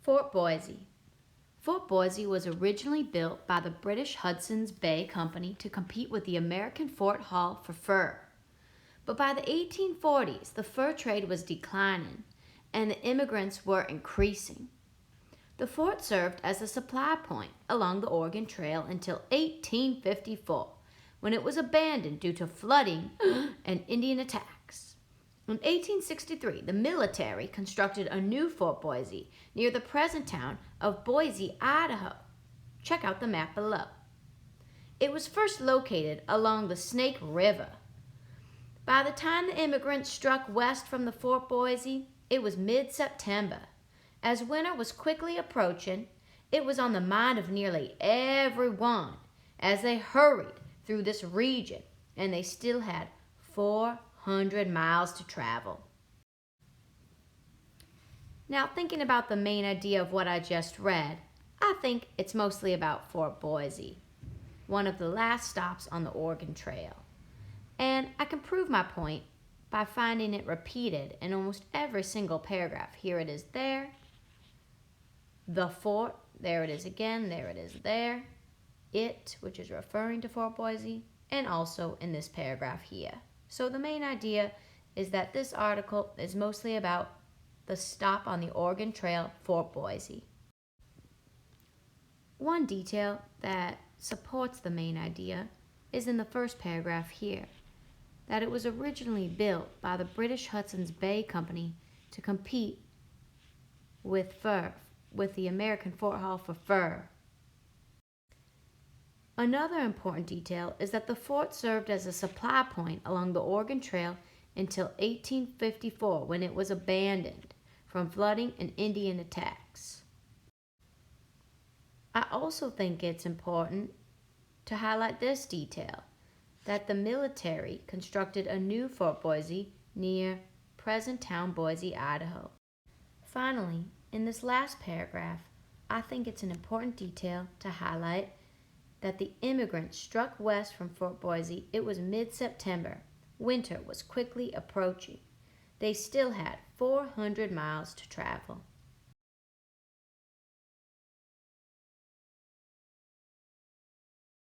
Fort Boise. Fort Boise was originally built by the British Hudson's Bay Company to compete with the American Fort Hall for fur. But by the 1840s, the fur trade was declining and the immigrants were increasing. The fort served as a supply point along the Oregon Trail until 1854, when it was abandoned due to flooding and Indian attacks. In 1863, the military constructed a new Fort Boise near the present town of Boise, Idaho. Check out the map below. It was first located along the Snake River. By the time the immigrants struck west from the Fort Boise, it was mid-September. As winter was quickly approaching, it was on the mind of nearly everyone as they hurried through this region, and they still had 400 miles to travel. Now, thinking about the main idea of what I just read, I think it's mostly about Fort Boise, one of the last stops on the Oregon Trail. And I can prove my point by finding it repeated in almost every single paragraph. Here it is there. The fort, there it is again, there it is there. It, which is referring to Fort Boise, and also in this paragraph here. So the main idea is that this article is mostly about the stop on the Oregon Trail, Fort Boise. One detail that supports the main idea is in the first paragraph here, that it was originally built by the British Hudson's Bay Company to compete with the American Fort Hall for fur. Another important detail is that the fort served as a supply point along the Oregon Trail until 1854, when it was abandoned from flooding and Indian attacks. I also think it's important to highlight this detail, that the military constructed a new Fort Boise near present town Boise, Idaho. Finally, in this last paragraph, I think it's an important detail to highlight that the immigrants struck west from Fort Boise. It was mid-September. Winter was quickly approaching. They still had 400 miles to travel.